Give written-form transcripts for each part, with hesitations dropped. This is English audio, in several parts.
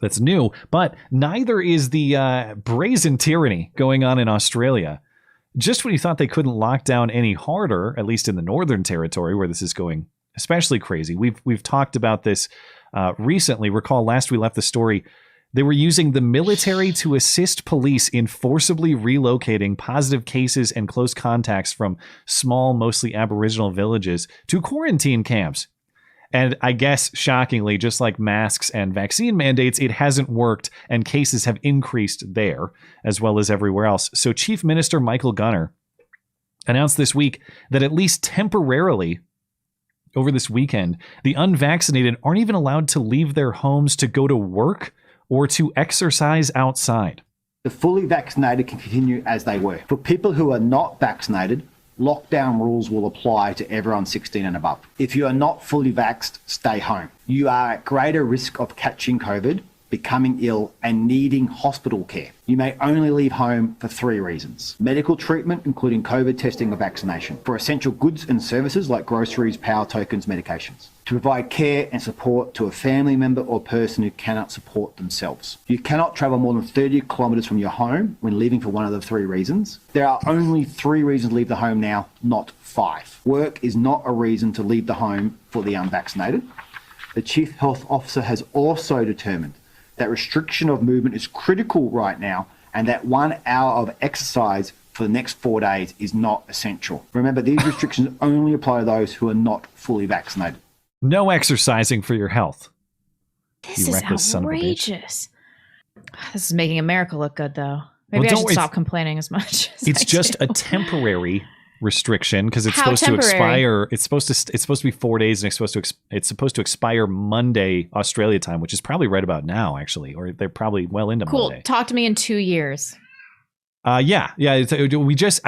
that's new, but neither is the brazen tyranny going on in Australia. Just when you thought they couldn't lock down any harder, at least in the Northern Territory where this is going especially crazy. We've talked about this recently. Recall last we left the story, they were using the military to assist police in forcibly relocating positive cases and close contacts from small, mostly Aboriginal villages to quarantine camps. And I guess, shockingly, just like masks and vaccine mandates, it hasn't worked, and cases have increased there as well as everywhere else. So Chief Minister Michael Gunner announced this week that at least temporarily, over this weekend, the unvaccinated aren't even allowed to leave their homes to go to work or to exercise outside. The fully vaccinated can continue as they were. For people who are not vaccinated, lockdown rules will apply to everyone 16 and above. If you are not fully vaxxed, stay home. You are at greater risk of catching COVID, becoming ill, and needing hospital care. You may only leave home for 3 reasons. Medical treatment, including COVID testing or vaccination. For essential goods and services like groceries, power tokens, medications. To provide care and support to a family member or person who cannot support themselves. You cannot travel more than 30 kilometres from your home when leaving for one of the 3 reasons. There are only 3 reasons to leave the home now, not 5. Work is not a reason to leave the home for the unvaccinated. The Chief Health Officer has also determined that restriction of movement is critical right now, and that 1 hour of exercise for the next 4 days is not essential. Remember, these restrictions only apply to those who are not fully vaccinated. No exercising for your health. This is outrageous. This is making America look good, though. Maybe I should stop complaining as much. It's just a temporary restriction because it's supposed to expire. It's supposed to be 4 days, and it's supposed to expire Monday Australia time, which is probably right about now, actually, or they're probably well into Monday. Cool. Talk to me in 2 years. Yeah.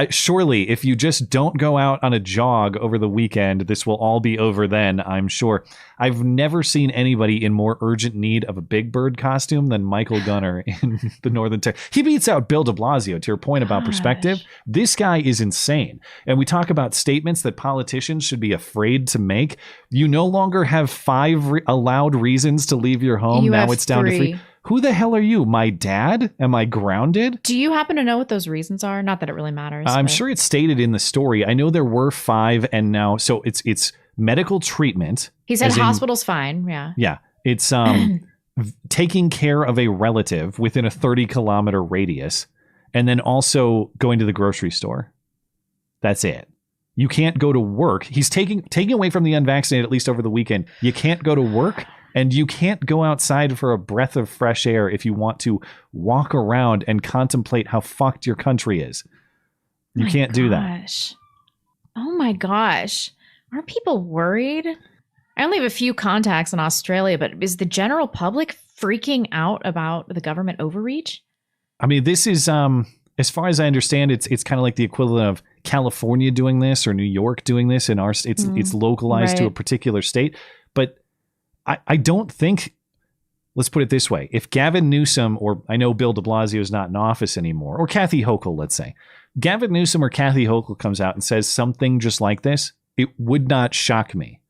Surely if you just don't go out on a jog over the weekend, this will all be over then, I'm sure. I've never seen anybody in more urgent need of a Big Bird costume than Michael Gunner in the Northern Territory. He beats out Bill de Blasio, to your point about perspective. This guy is insane. And we talk about statements that politicians should be afraid to make. You no longer have 5 allowed reasons to leave your home. Now it's down to 3. Who the hell are you? My dad? Am I grounded? Do you happen to know what those reasons are? Not that it really matters. I'm sure it's stated in the story. I know there were 5, and now so it's medical treatment. He said hospital's fine. Yeah. Yeah. It's taking care of a relative within a 30-kilometer radius, and then also going to the grocery store. That's it. You can't go to work. He's taking away from the unvaccinated, at least over the weekend. You can't go to work. And you can't go outside for a breath of fresh air if you want to walk around and contemplate how fucked your country is. You can't do that. Oh my gosh. Aren't people worried? I only have a few contacts in Australia, but is the general public freaking out about the government overreach? I mean, this is, as far as I understand, it's kind of like the equivalent of California doing this or New York doing this. In our, it's localized to a particular state. But I don't think, let's put it this way. If Gavin Newsom, or I know Bill de Blasio is not in office anymore, or Kathy Hochul, let's say, Gavin Newsom or Kathy Hochul comes out and says something just like this, it would not shock me.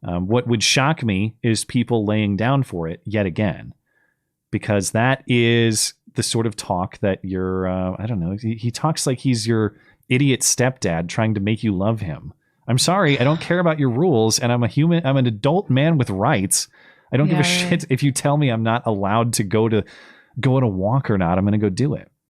What would shock me is people laying down for it yet again, because that is the sort of talk that you're, I don't know, he talks like he's your idiot stepdad trying to make you love him. I'm sorry, I don't care about your rules, and I'm an adult man with rights. I don't give a shit if you tell me I'm not allowed to go on a walk or not. I'm going to go do it.